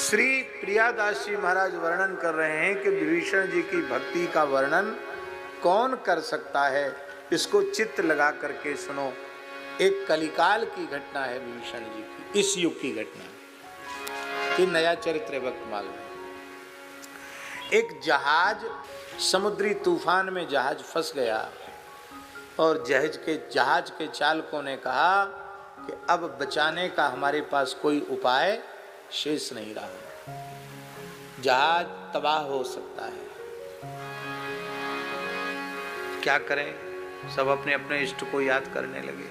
श्री प्रियादास जी महाराज वर्णन कर रहे हैं कि विभीषण जी की भक्ति का वर्णन कौन कर सकता है। इसको चित्त लगा करके सुनो। एक कलिकाल की घटना है विभीषण जी की, इस युग की घटना। ये नया चरित्र भक्तमाल में एक जहाज समुद्री तूफान में जहाज फंस गया और जहाज के चालकों ने कहा कि अब बचाने का हमारे पास कोई उपाय शेष नहीं रहा, जहाज तबाह हो सकता है, क्या करें। सब अपने अपने इष्ट को याद करने लगे।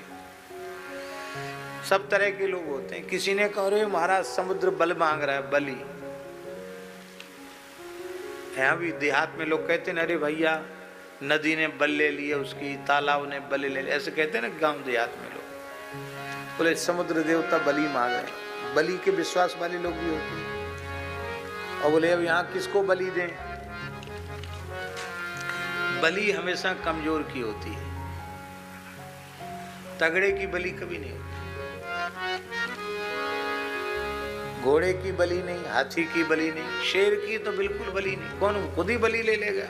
सब तरह के लोग होते हैं। किसी ने कहा रे महाराज समुद्र बल मांग रहा है, बलि। यहाँ भी देहात में लोग कहते हैं अरे भैया नदी ने बल ले लिया उसकी, तालाब ने बल ले लिया, ऐसे कहते हैं ना गांव देहात में लोग। बोले समुद्र देवता बलि मांग रहे हैं। बलि के विश्वास वाले लोग भी होते हैं। और बोले अब यहाँ किसको बलि दें। बलि हमेशा कमजोर की होती है, तगड़े की बलि कभी नहीं होती। घोड़े की बलि नहीं, हाथी की बलि नहीं, शेर की तो बिल्कुल बलि नहीं। कौन खुद ही बलि ले लेगा।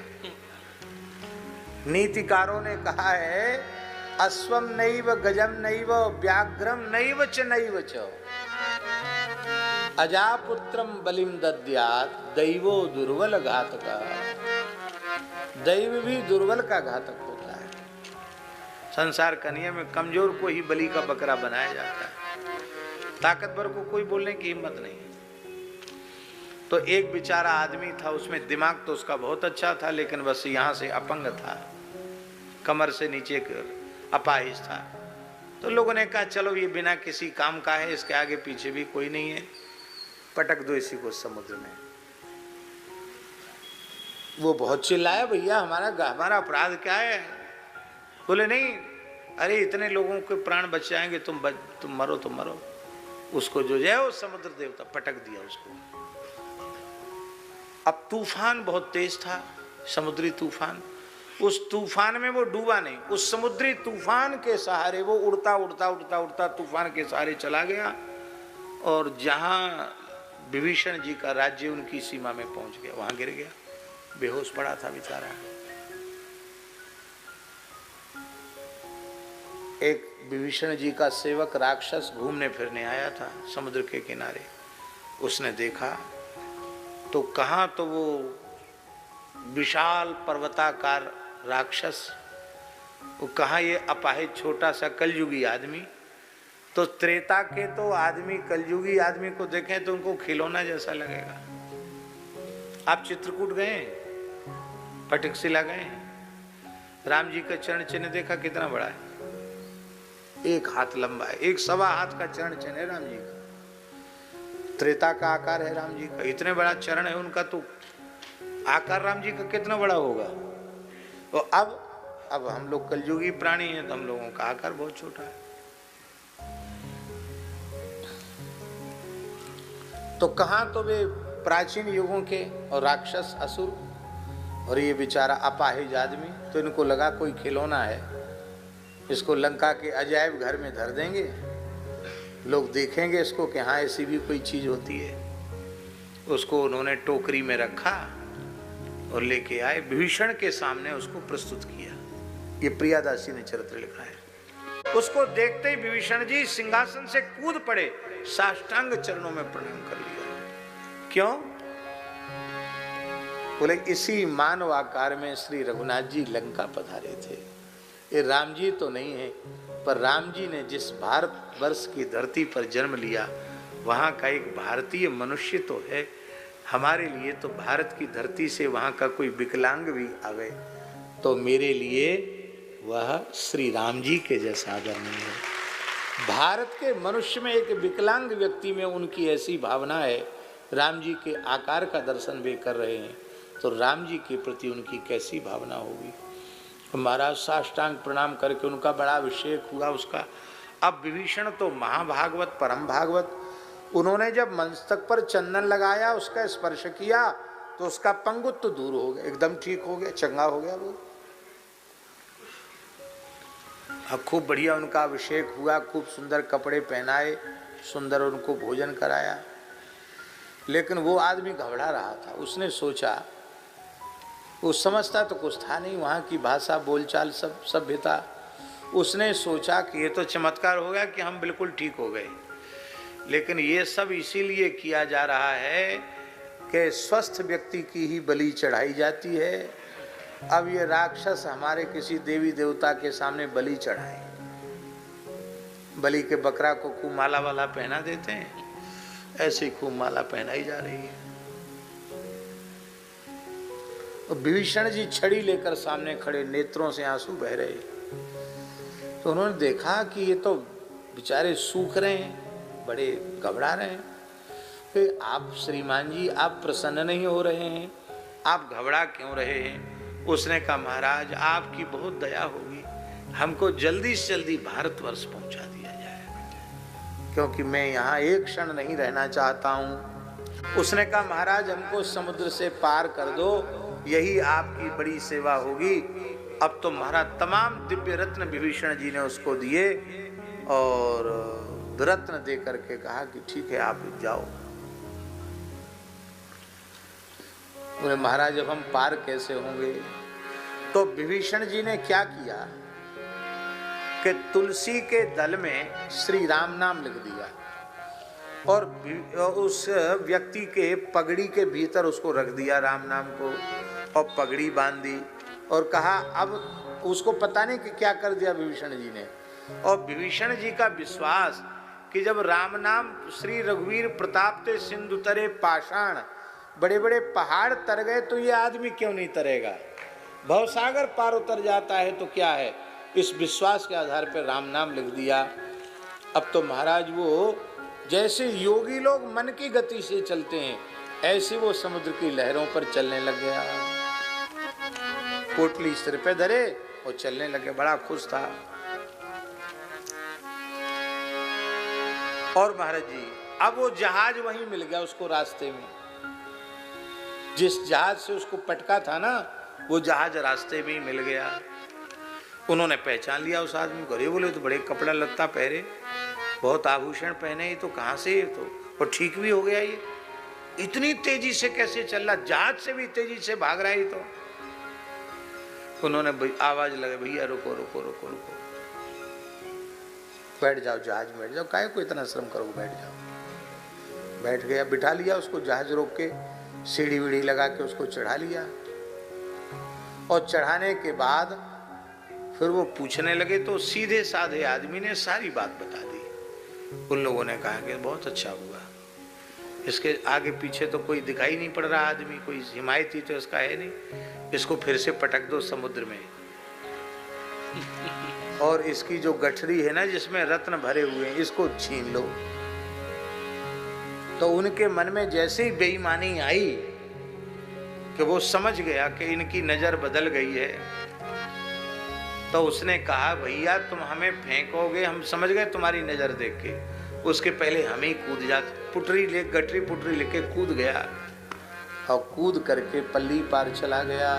नीतिकारों ने कहा है अश्वम नैव गजम नैव व्याघ्रम नैव च नैव च अजापुत्रम बलिम दद्यात् दैवो दुर्बल घातका। दैव भी दुर्बल का घातक होता है। संसार का नियम में कमजोर को ही बलि का बकरा बनाया जाता है, ताकतवर को कोई बोलने की हिम्मत नहीं। तो एक बेचारा आदमी था, उसमें दिमाग तो उसका बहुत अच्छा था, लेकिन बस यहाँ से अपंग था, कमर से नीचे अपाहिज था। तो लोगों ने कहा चलो ये बिना किसी काम का है, इसके आगे पीछे भी कोई नहीं है, पटक दो इसी को समुद्र में। वो बहुत चिल्लाया भैया हमारा अपराध क्या है। बोले नहीं, अरे इतने लोगों के प्राण बच जाएंगे, तुम मरो तो मरो। उसको जो है वो समुद्र देवता पटक दिया उसको। अब तूफान बहुत तेज था, समुद्री तूफान। उस तूफान में वो डूबा नहीं, उस समुद्री तूफान के सहारे वो उड़ता उड़ता उड़ता उड़ता तूफान के सहारे चला गया और जहां विभीषण जी का राज्य उनकी सीमा में पहुंच गया, वहां गिर गया, बेहोश पड़ा था बेचारा। एक विभीषण जी का सेवक राक्षस घूमने फिरने आया था समुद्र के किनारे। उसने देखा तो कहाँ तो वो विशाल पर्वताकार राक्षस, वो कहाँ ये अपाहिज छोटा सा कलयुगी आदमी। तो त्रेता के तो आदमी कलयुगी आदमी को देखें तो उनको खिलौना जैसा लगेगा। आप चित्रकूट गए, पटकशिला गए, राम जी का चरण चिन्ह देखा कितना बड़ा है, 1 हाथ लंबा है, 1 सवा हाथ का चरण चिन्ह है राम जी का। त्रेता का आकार है राम जी का, इतने बड़ा चरण है उनका, तो आकार राम जी का कितना बड़ा होगा। तो अब हम लोग कलयुगी प्राणी हैं तो हम लोगों का आकार बहुत छोटा है। तो कहां तो वे प्राचीन युगों के और राक्षस असुर, और ये बेचारा अपाहिज आदमी। तो इनको लगा कोई खिलौना है, इसको लंका के अजायब घर में धर देंगे, लोग देखेंगे इसको कि हाँ ऐसी भी कोई चीज होती है। उसको उन्होंने टोकरी में रखा और लेके आए, विभीषण के सामने उसको प्रस्तुत किया। ये प्रियादासी ने चरित्र लिखा है। उसको देखते ही विभीषण जी सिंहासन से कूद पड़े, साष्टांग चरणों में प्रणाम कर लिया। क्यों? बोले इसी मानव आकार में श्री रघुनाथ जी लंका पधारे थे। ये राम जी तो नहीं है, पर राम जी ने जिस भारत वर्ष की धरती पर जन्म लिया, वहाँ का एक भारतीय मनुष्य तो है। हमारे लिए तो भारत की धरती से वहाँ का कोई विकलांग भी आवे तो मेरे लिए वह श्री राम जी के जैसा आदरणीय है। भारत के मनुष्य में एक विकलांग व्यक्ति में उनकी ऐसी भावना है, राम जी के आकार का दर्शन वे कर रहे हैं, तो राम जी के प्रति उनकी कैसी भावना होगी। महाराज साष्टांग प्रणाम करके उनका बड़ा अभिषेक हुआ उसका। अब विभीषण तो महाभागवत परम भागवत, उन्होंने जब मस्तक पर चंदन लगाया, उसका स्पर्श किया तो उसका पंगुत्व दूर हो गया, एकदम ठीक हो गया, चंगा हो गया वो। अब खूब बढ़िया उनका अभिषेक हुआ, खूब सुंदर कपड़े पहनाए, सुंदर उनको भोजन कराया। लेकिन वो आदमी घबरा रहा था। उसने सोचा, वो समझता तो कुछ था नहीं, वहाँ की भाषा बोलचाल सब सभ्यता। उसने सोचा कि ये तो चमत्कार हो गया कि हम बिल्कुल ठीक हो गए, लेकिन ये सब इसीलिए किया जा रहा है कि स्वस्थ व्यक्ति की ही बलि चढ़ाई जाती है। अब ये राक्षस हमारे किसी देवी देवता के सामने बलि चढ़ाए, बलि के बकरा को खूब माला वाला पहना देते हैं, ऐसे खूब माला पहनाई जा रही है। और विभीषण जी छड़ी लेकर सामने खड़े, नेत्रों से आंसू बह रहे। तो उन्होंने देखा कि ये तो बेचारे सूख रहे हैं, बड़े घबरा रहे हैं। फिर आप श्रीमान जी, आप प्रसन्न नहीं हो रहे हैं, आप घबरा क्यों रहे हैं? उसने कहा, महाराज आपकी बहुत दया होगी, हमको जल्दी से जल्दी भारतवर्ष पहुंचा दिया जाए, क्योंकि मैं यहाँ एक क्षण नहीं रहना चाहता हूँ। उसने कहा, महाराज हमको समुद्र से पार कर दो, यही आपकी बड़ी सेवा होगी। अब तो महाराज तमाम दिव्य रत्न विभीषण जी ने उसको दिए और रत्न दे करके कहा कि ठीक है आप जाओ। बोले, महाराज अब हम पार कैसे होंगे? तो विभीषण जी ने क्या किया कि तुलसी के दल में श्री राम नाम लिख दिया और उस व्यक्ति के पगड़ी के भीतर उसको रख दिया राम नाम को, और पगड़ी बांध दी और कहा, अब उसको पता नहीं कि क्या कर दिया विभीषण जी ने। और विभीषण जी का विश्वास कि जब राम नाम श्री रघुवीर प्रताप ते सिंधु तरे पाषाण, बड़े बड़े पहाड़ तर गए तो ये आदमी क्यों नहीं तरेगा? भवसागर पार उतर जाता है तो क्या है? इस विश्वास के आधार पर राम नाम लिख दिया। अब तो महाराज वो जैसे योगी लोग मन की गति से चलते हैं, ऐसे वो समुद्र की लहरों पर चलने लग गया। पोटली सिर पे धरे और चलने लगे, बड़ा खुश था। और महाराज जी अब वो जहाज वहीं मिल गया उसको रास्ते में, जिस जहाज से उसको पटका था ना, वो जहाज रास्ते में ही मिल गया। उन्होंने पहचान लिया उस आदमी को। अरे बोले, तो बड़े कपड़ा लत्ता पहरे, बहुत आभूषण पहने, ये तो कहाँ से? ये तो और ठीक भी हो गया, ये इतनी तेजी से कैसे चल रहा? जहाज से भी तेजी से भाग रहा है तो। उन्होंने आवाज लगे, भैया रुको रुको रुको रुको, बैठ जाओ जहाज में, बैठ जाओ, काहे को इतना श्रम करो, बैठ जाओ। बैठ गया, बिठा लिया उसको, जहाज रोक के सीढ़ी वीढ़ी लगा के उसको चढ़ा लिया। और चढ़ाने के बाद फिर वो पूछने लगे तो सीधे साधे आदमी ने सारी बात बता दी। उन लोगों ने कहा कि बहुत अच्छा हुआ, इसके आगे पीछे तो कोई दिखाई नहीं पड़ रहा आदमी, कोई हिमायती तो इसका है नहीं, इसको फिर से पटक दो समुद्र में, और इसकी जो गठरी है ना जिसमें रत्न भरे हुए हैं, इसको छीन लो। तो उनके मन में जैसे ही बेईमानी आई कि वो समझ गया कि इनकी नजर बदल गई है, तो उसने कहा, भैया तुम हमें फेंकोगे, हम समझ गए तुम्हारी नजर देख के, उसके पहले हम ही कूद जाते। गठरी पुटरी लेके कूद गया और कूद करके पल्ली पार चला गया।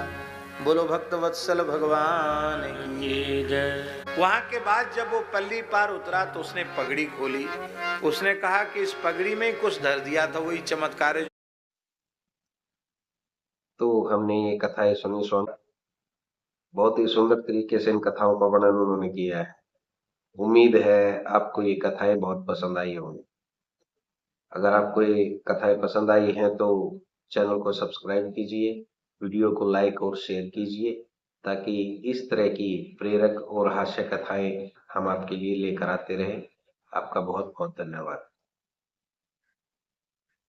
बोलो भक्त वत्सल भगवान की जय। वहां के बाद जब वो पल्ली पार उतरा तो उसने पगड़ी खोली, उसने कहा कि इस पगड़ी में ही कुछ धर दिया था, वही चमत्कार है। तो हमने ये कथाएं सुनी बहुत ही सुंदर तरीके से इन कथाओं का वर्णन उन्होंने किया है। उम्मीद है आपको ये कथाएं बहुत पसंद आई होंगी। अगर आपको ये कथाएं पसंद आई हैं तो चैनल को सब्सक्राइब कीजिए, वीडियो को लाइक और शेयर कीजिए, ताकि इस तरह की प्रेरक और हास्य कथाएं हम आपके लिए लेकर आते रहें। आपका बहुत बहुत धन्यवाद।